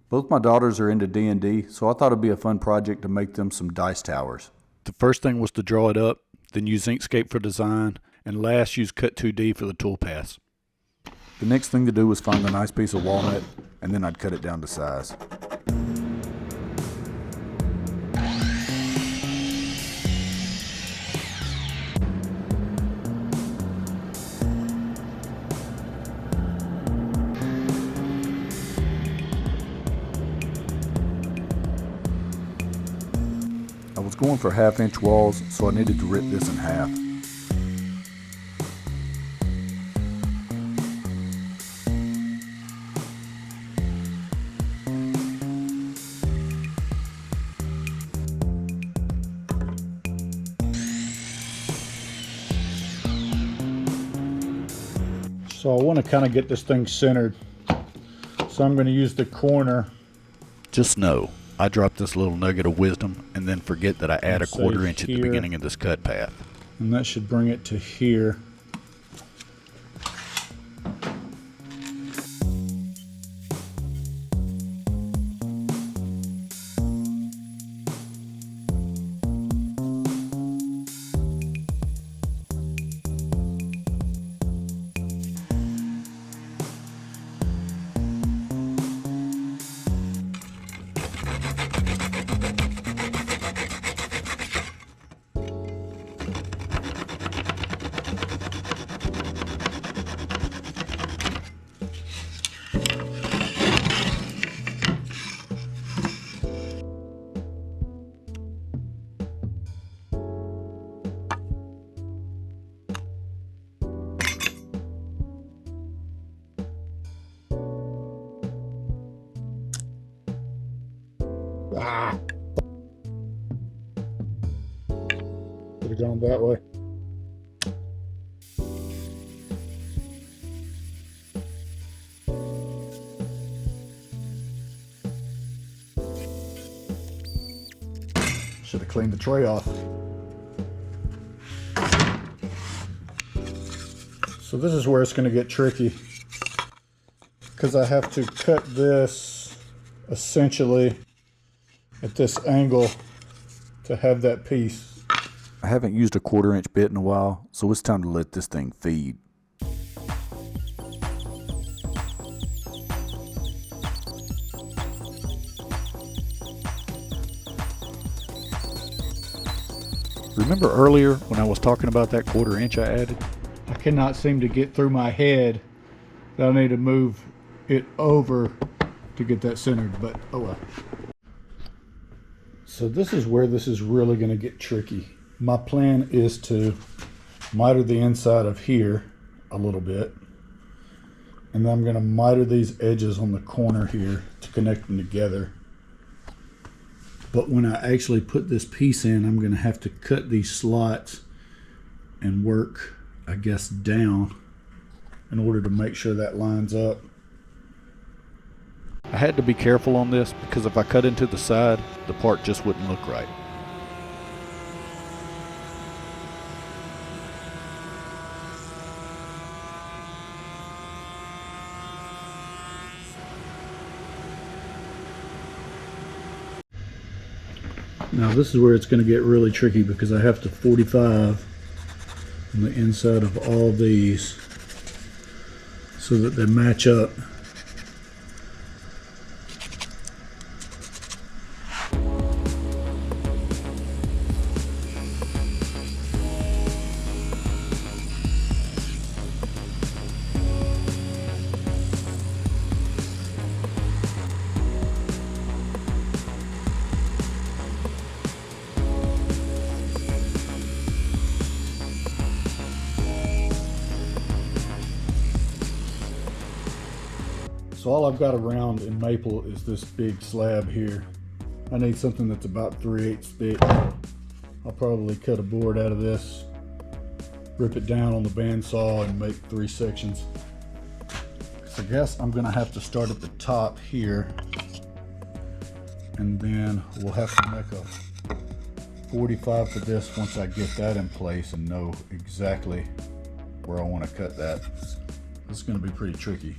Both my daughters are into D&D, so I thought it'd be a fun project to make them some dice towers. The first thing was to draw it up, then use Inkscape for design, and last use Cut2D for the toolpaths. The next thing to do was find a nice piece of walnut, and then I'd cut it down to size. I was going for 1/2-inch walls, so I needed to rip this in half. So I want to kind of get this thing centered. So I'm going to use the corner. Just know, I dropped this little nugget of wisdom and then forget that I add a 1/4 inch at the beginning of this cut path. And that should bring it to here. Could have gone that way. Should have cleaned the tray off. So this is where it's going to get tricky, because I have to cut this essentially at this angle to have that piece. I haven't used a 1/4 inch bit in a while, so it's time to let this thing feed. Remember earlier when I was talking about that 1/4 inch I added? I cannot seem to get through my head that I need to move it over to get that centered, but oh well. So this is where this is really going to get tricky. My plan is to miter the inside of here a little bit, and then I'm going to miter these edges on the corner here to connect them together. But when I actually put this piece in, I'm going to have to cut these slots and work, I guess, down in order to make sure that lines up. I had to be careful on this because if I cut into the side, the part just wouldn't look right. Now this is where it's going to get really tricky because I have to 45 on the inside of all these so that they match up. So all I've got around in maple is this big slab here. I need something that's about 3/8 thick. I'll probably cut a board out of this, rip it down on the bandsaw and make 3 sections. So I guess I'm gonna have to start at the top here, and then we'll have to make a 45 for this once I get that in place and know exactly where I want to cut that. This is going to be pretty tricky.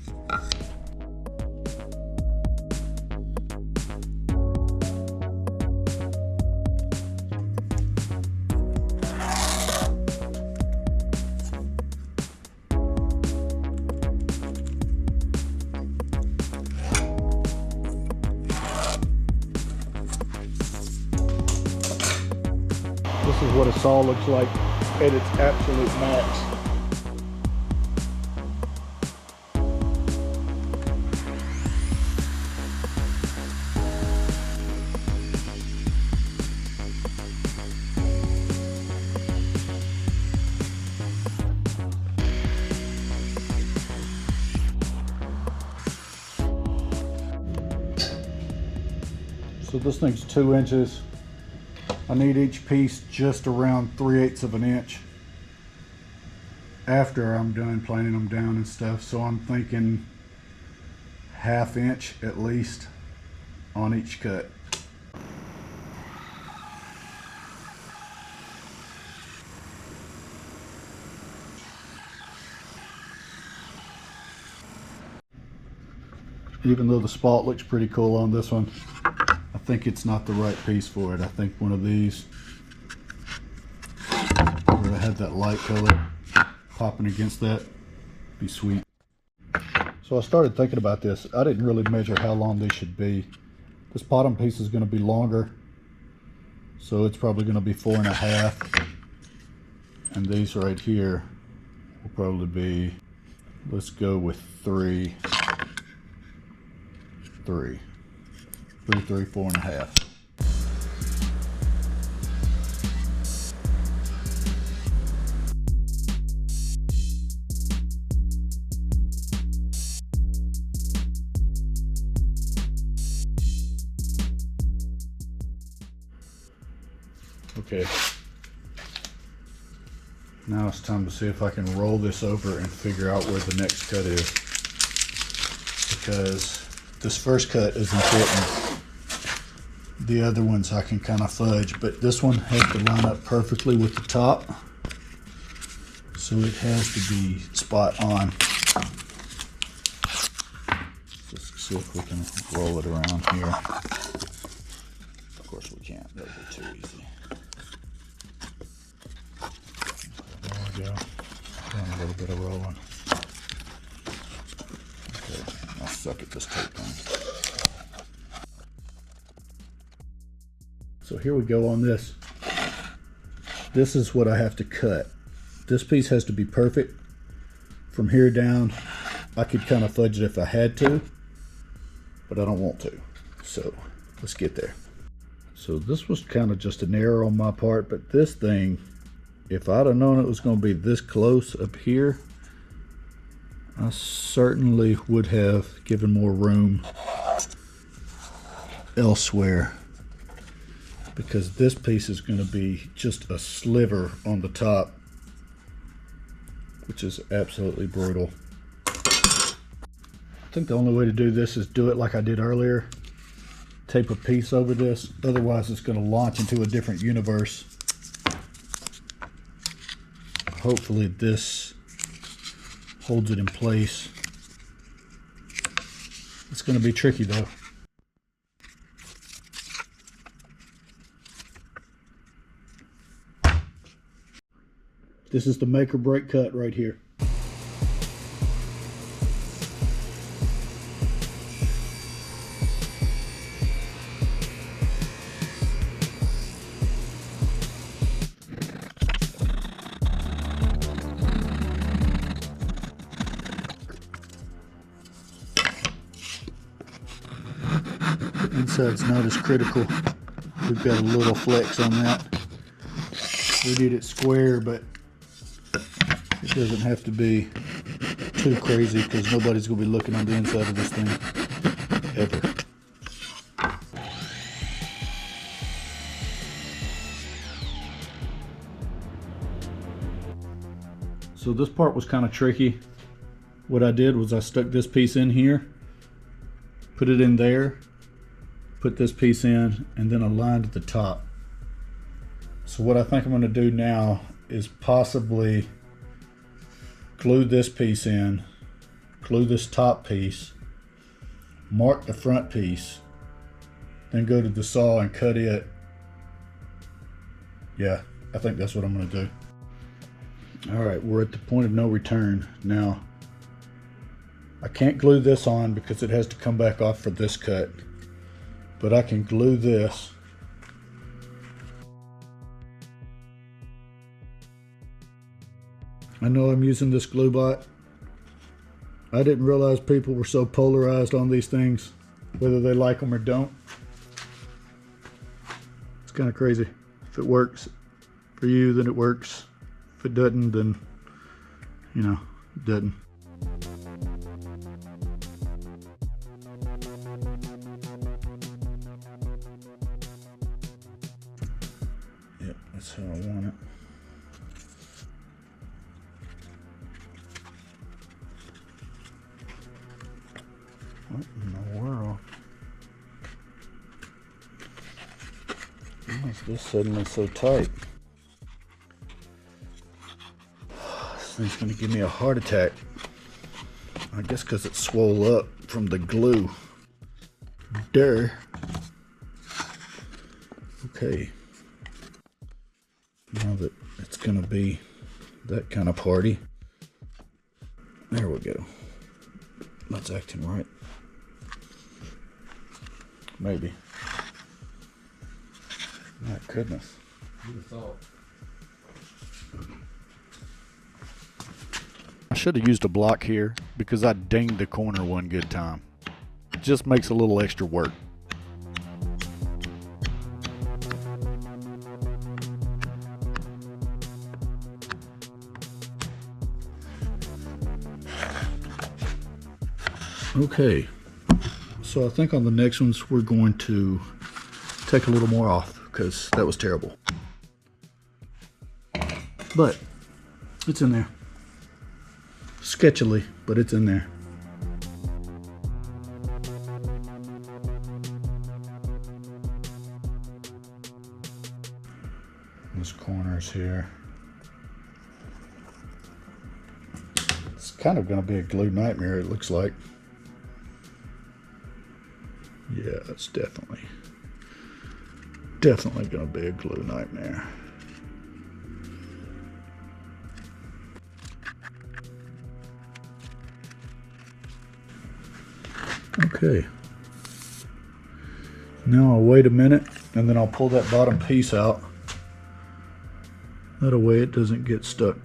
This is what a saw looks like at its absolute max. So this thing's 2 inches. I need each piece just around 3/8 of an inch after I'm done planing them down and stuff. So I'm thinking 1/2 inch at least on each cut. Even though the spot looks pretty cool on this one, I think it's not the right piece for it. I think one of these, where I had that light color popping against that, be sweet. So I started thinking about this. I didn't really measure how long these should be. This bottom piece is going to be longer, so it's probably going to be 4.5. And these right here will probably be, let's go with 3, 4.5. Okay. Now it's time to see if I can roll this over and figure out where the next cut is, because this first cut is important. The other ones I can kind of fudge, but this one has to line up perfectly with the top, so it has to be spot on. Let's see if we can roll it around here. Of course we can't, that would be too easy. There we go. Doing a little bit of rolling. Okay, I'll suck at this tape thing. So here we go on this. This is what I have to cut. This piece has to be perfect. From here down, I could kind of fudge it if I had to, but I don't want to. So let's get there. So this was kind of just an error on my part, but this thing, if I'd have known it was going to be this close up here, I certainly would have given more room elsewhere, because this piece is going to be just a sliver on the top, which is absolutely brutal. I think the only way to do this is do it like I did earlier. Tape a piece over this, otherwise it's going to launch into a different universe. Hopefully this holds it in place. It's going to be tricky though. This is the make or break cut right here. The inside's not as critical. We've got a little flex on that. We need it square, but it doesn't have to be too crazy, because nobody's going to be looking on the inside of this thing ever. So this part was kind of tricky. What I did was I stuck this piece in here, put it in there, put this piece in, and then aligned at the top. So what I think I'm going to do now is possibly glue this piece in, glue this top piece, mark the front piece, then go to the saw and cut it. Yeah, I think that's what I'm going to do. All right, we're at the point of no return. Now, I can't glue this on because it has to come back off for this cut, but I can glue this I know I'm using this glue bot. I didn't realize people were so polarized on these things, whether they like them or don't. It's kind of crazy. If it works for you, then it works. If it doesn't, then, you know, it doesn't. Yep, that's how I want it. What in the world? Why is this suddenly so tight? This thing's gonna give me a heart attack. I guess because it swole up from the glue. There. Okay. Now that it's gonna be that kind of party. There we go. That's acting right. Maybe. My goodness. Who'd have thought? I should have used a block here because I dinged the corner one good time. It just makes a little extra work. Okay, so I think on the next ones we're going to take a little more off because that was terrible. But it's in there. Sketchily, but it's in there. This corner's here. It's kind of going to be a glue nightmare, it looks like. Yeah, it's definitely gonna be a glue nightmare. Okay. Now I'll wait a minute and then I'll pull that bottom piece out. That way it doesn't get stuck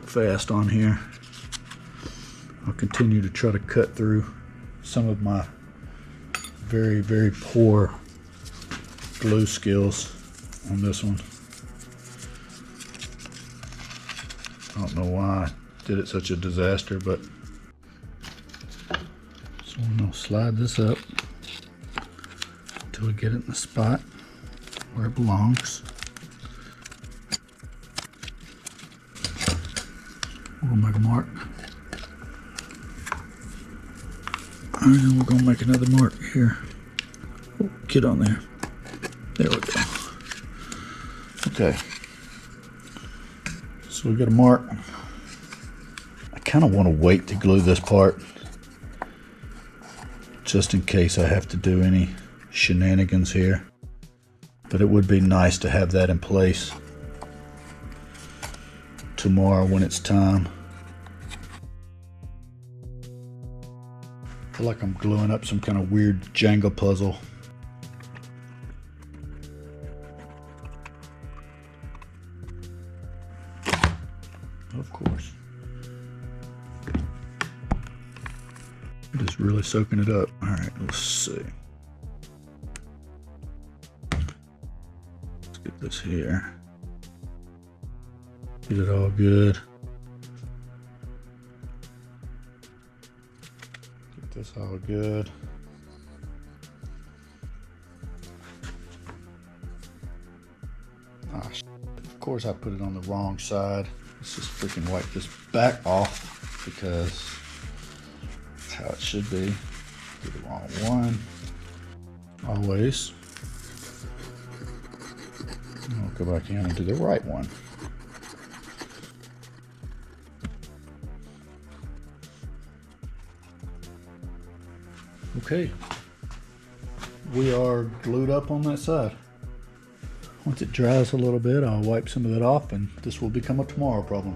fast on here. I'll continue to try to cut through some of my very, very poor glue skills on this one. I don't know why I did it such a disaster, but so I'm gonna slide this up until we get it in the spot where it belongs. We'll make a mark. Alright, then we're gonna make another mark here. Oh, get on there. There we go. Okay. So we got a mark. I kind of want to wait to glue this part just in case I have to do any shenanigans here. But it would be nice to have that in place tomorrow when it's time. I feel like I'm gluing up some kind of weird Jenga puzzle. Of course. Just really soaking it up. All right, let's see. Let's get this here. Get it all good. Get this all good. Ah, of course I put it on the wrong side. Let's just freaking wipe this back off because that's how it should be. Do the wrong one. Always. And I'll go back in and do the right one. Okay. We are glued up on that side. Once it dries a little bit, I'll wipe some of that off and this will become a tomorrow problem.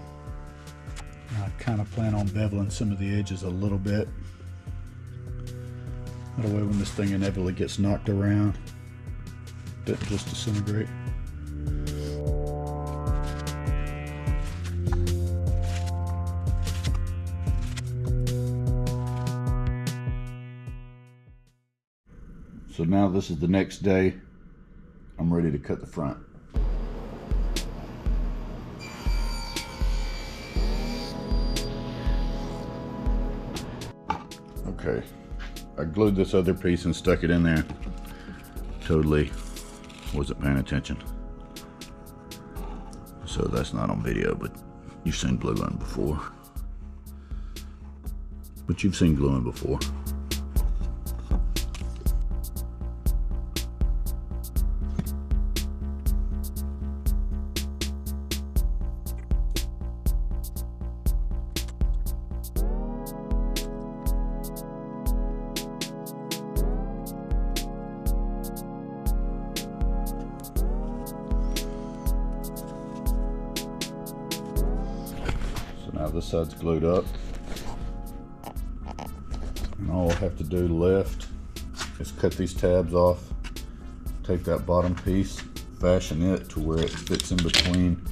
I kind of plan on beveling some of the edges a little bit. That way when this thing inevitably gets knocked around, it doesn't just disintegrate. So now this is the next day. I'm ready to cut the front. Okay, I glued this other piece and stuck it in there. Totally wasn't paying attention. So that's not on video, but you've seen gluing before. But you've seen gluing before. Now this side's glued up, and all I'll have to do left is cut these tabs off, take that bottom piece, fashion it to where it fits in between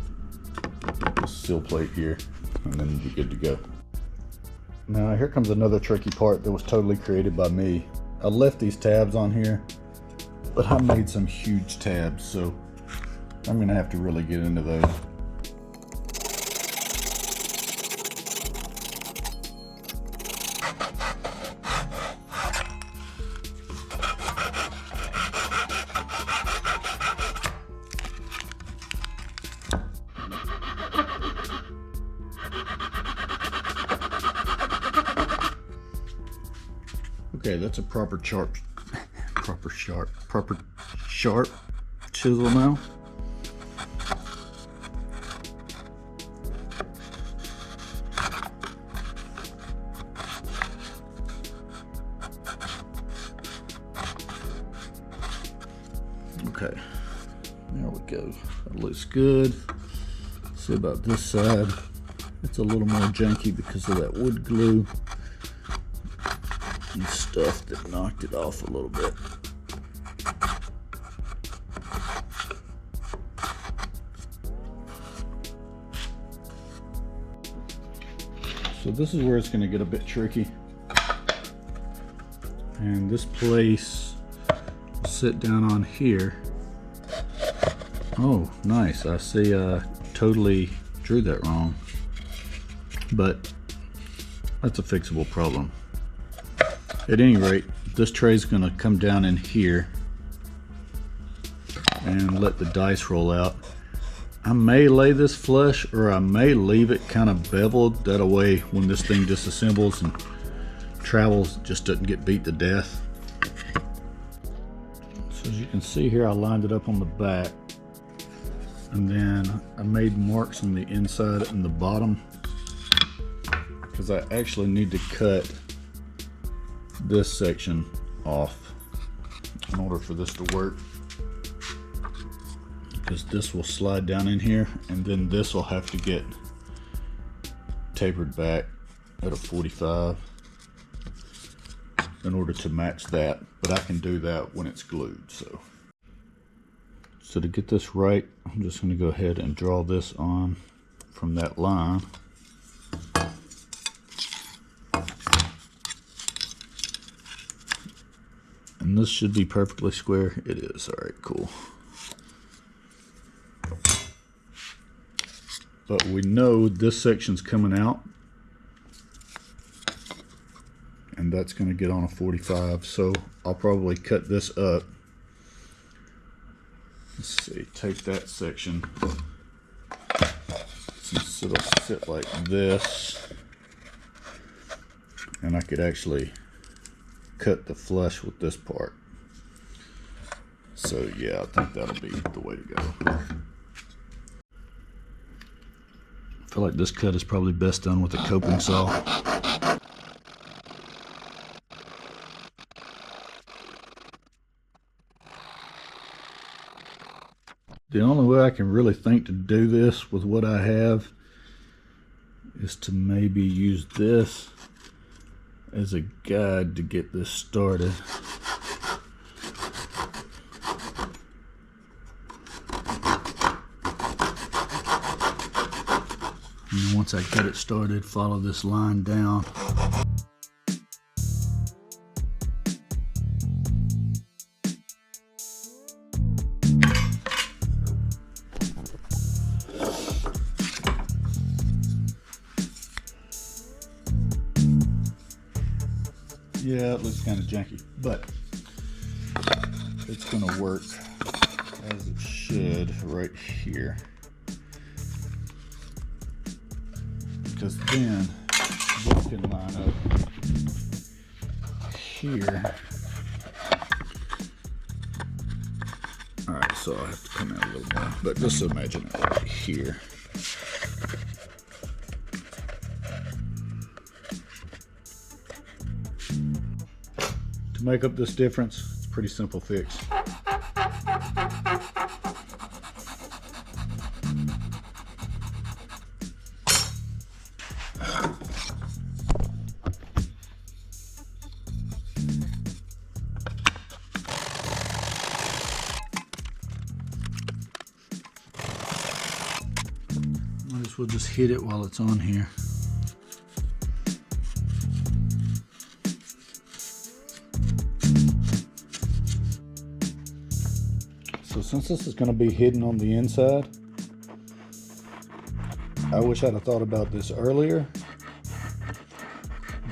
this seal plate here, and then we'll be good to go. Now here comes another tricky part that was totally created by me. I left these tabs on here, but I made some huge tabs, so I'm gonna have to really get into those. Okay, that's a proper sharp chisel now. Okay, there we go. That looks good. See about this side. It's a little more janky because of that wood glue and stuff that knocked it off a little bit. So this is where it's going to get a bit tricky. And this place will sit down on here. Oh, nice. I see I totally drew that wrong. But that's a fixable problem. At any rate, this tray is going to come down in here and let the dice roll out. I may lay this flush, or I may leave it kind of beveled. That way when this thing disassembles and travels, it just doesn't get beat to death. So as you can see here, I lined it up on the back, and then I made marks on the inside and the bottom because I actually need to cut this section off in order for this to work, because this will slide down in here, and then this will have to get tapered back at a 45 in order to match that, but I can do that when it's glued. So to get this right, I'm just going to go ahead and draw this on from that line. And this should be perfectly square. It is. All right, cool. But we know this section's coming out, and that's going to get on a 45. So I'll probably cut this up. Let's see, take that section, since it'll sit like this, and I could actually cut the flush with this part. So yeah, I think that'll be the way to go. I feel like this cut is probably best done with a coping saw. The only way I can really think to do this with what I have is to maybe use this as a guide to get this started. And once I get it started, follow this line down. Yeah, it looks kind of janky, but it's gonna work as it should right here. Because then this can line up here. Alright, so I'll have to come in a little more, but just imagine it right here. To make up this difference, it's a pretty simple fix. Might as well just hit it while it's on here. So since this is going to be hidden on the inside, I wish I'd have thought about this earlier,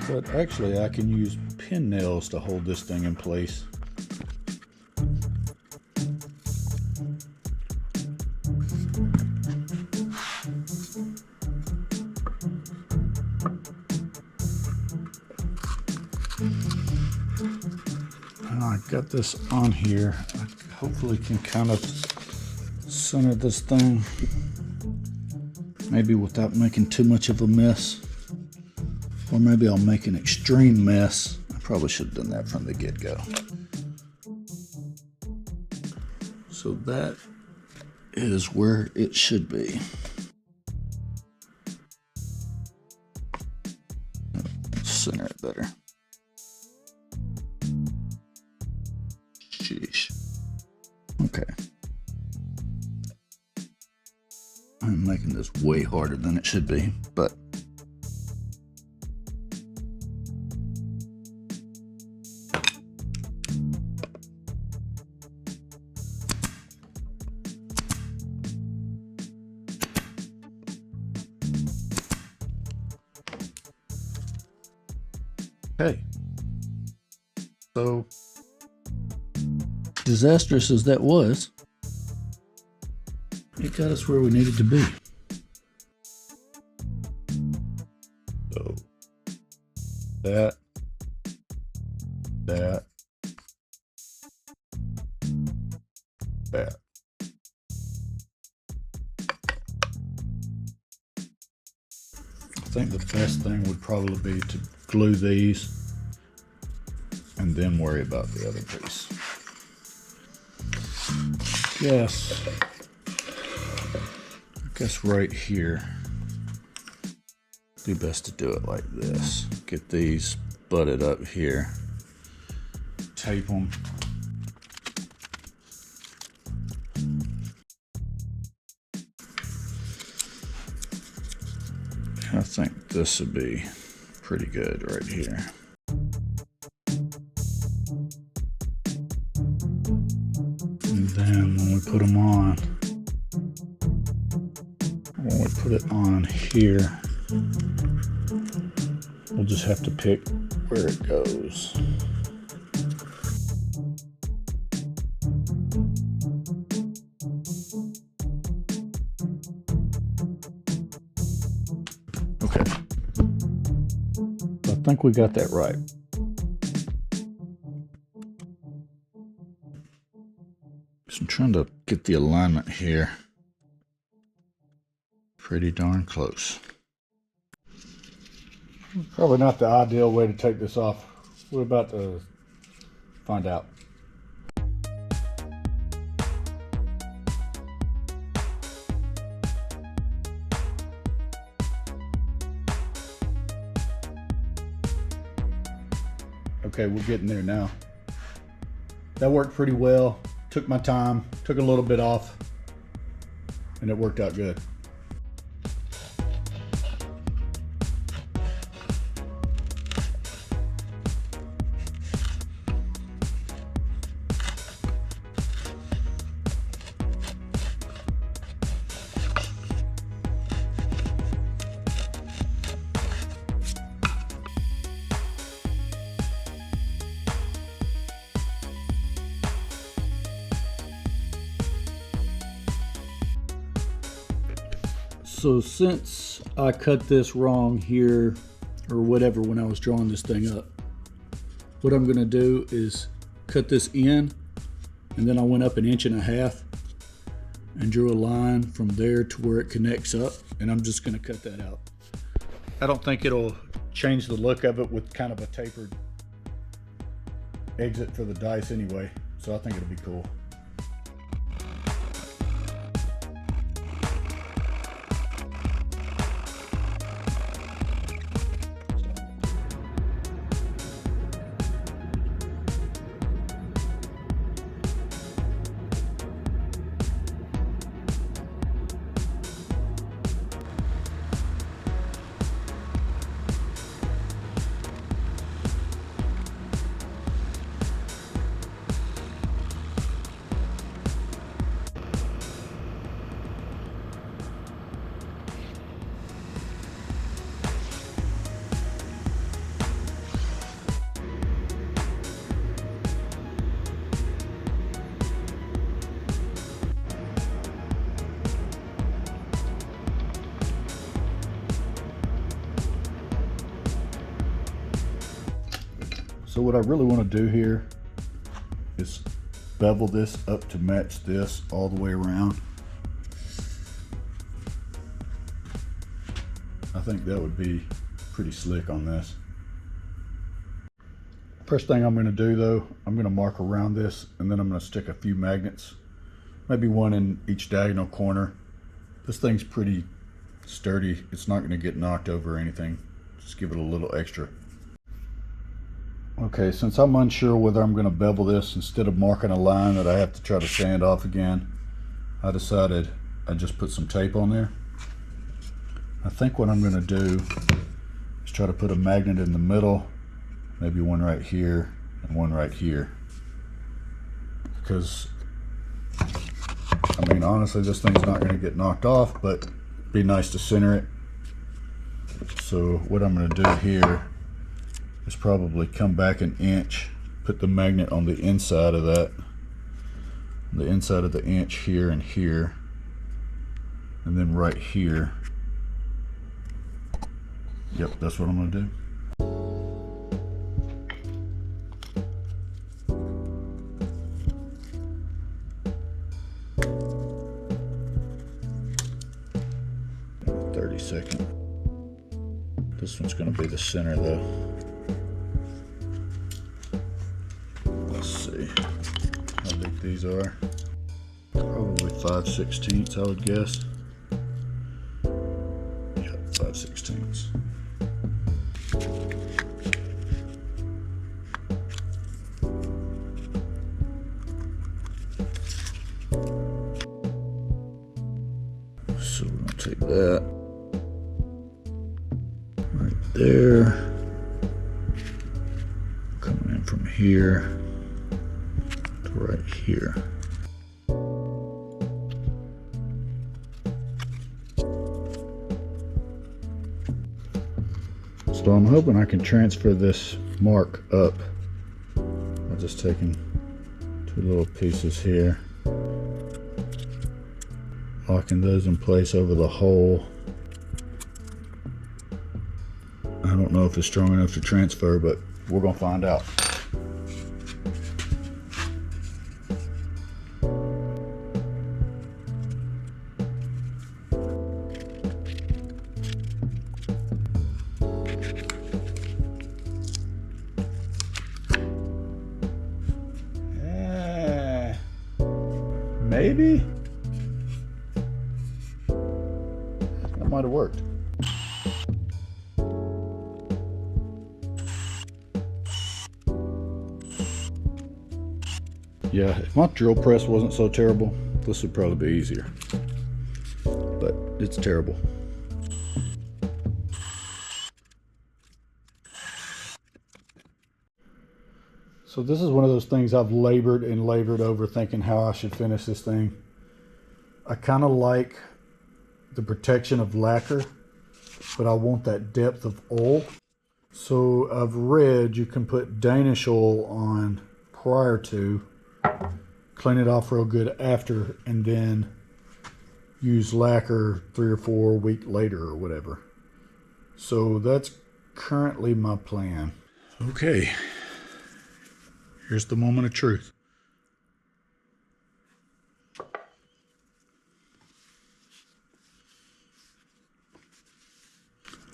but actually I can use pin nails to hold this thing in place. I got this on here. I hopefully can kind of center this thing, maybe without making too much of a mess, or maybe I'll make an extreme mess. I probably should have done that from the get-go. So that is where it should be. Center it better. Sheesh. Okay. I'm making this way harder than it should be, but okay. So disastrous as that was, it got us where we needed to be. So that. I think the best thing would probably be to glue these and then worry about the other piece. I guess right here, it'd be best to do it like this. Get these butted up here, tape them. I think this would be pretty good right here. And then when we put them on, when we put it on here, we'll just have to pick where it goes. Okay. I think we got that right. So I'm trying to get the alignment here pretty darn close. Probably not the ideal way to take this off. We're about to find out. Okay, we're getting there now. That worked pretty well. Took my time, took a little bit off, and it worked out good. So since I cut this wrong here, or whatever, when I was drawing this thing up, what I'm gonna do is cut this in, and then I went up 1.5 inches and drew a line from there to where it connects up, and I'm just gonna cut that out. I don't think it'll change the look of it with kind of a tapered exit for the dice anyway, so I think it'll be cool. So what I really want to do here is bevel this up to match this all the way around. I think that would be pretty slick on this. First thing I'm going to do though, I'm going to mark around this, and then I'm going to stick a few magnets, maybe one in each diagonal corner. This thing's pretty sturdy. It's not going to get knocked over or anything. Just give it a little extra. Okay, since I'm unsure whether I'm going to bevel this, instead of marking a line that I have to try to sand off again, I decided I'd just put some tape on there. I think what I'm going to do is try to put a magnet in the middle, maybe one right here and one right here. Because, I mean, honestly, this thing's not going to get knocked off, but it'd be nice to center it. So what I'm going to do here is probably come back 1 inch, put the magnet on the inside of that, the inside of the inch here and here, and then right here. Yep, that's what I'm going to do. This one's going to be the center though. Let's see how big these are. Probably 5/16 I would guess. Yep, 5/16. So we're going to take that right there, coming in from here to right here. So I'm hoping I can transfer this mark up by just taking 2 little pieces here, locking those in place over the hole. I don't know if it's strong enough to transfer, but we're gonna find out. Maybe that might have worked. Yeah, if my drill press wasn't so terrible, this would probably be easier, but it's terrible. So this is one of those things I've labored and labored over, thinking how I should finish this thing. I kind of like the protection of lacquer, but I want that depth of oil. So I've read you can put Danish oil on prior to, clean it off real good after, and then use lacquer 3 or 4 weeks later or whatever. So that's currently my plan. Okay, here's the moment of truth.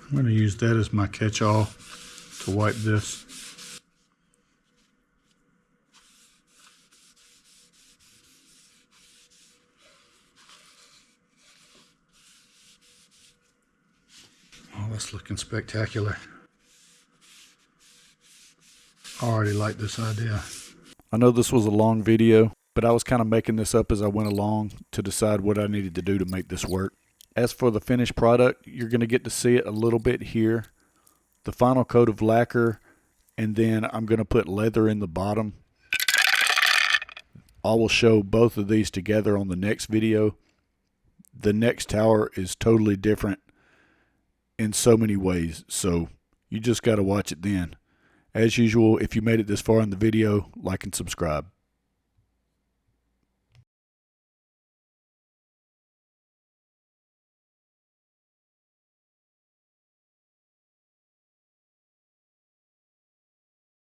I'm going to use that as my catch-all to wipe this. Oh, that's looking spectacular. I already like this idea. I know this was a long video, but I was kind of making this up as I went along to decide what I needed to do to make this work. As for the finished product, you're going to get to see it a little bit here. The final coat of lacquer, and then I'm going to put leather in the bottom. I will show both of these together on the next video. The next tower is totally different in so many ways, so you just got to watch it then. As usual, if you made it this far in the video, like and subscribe.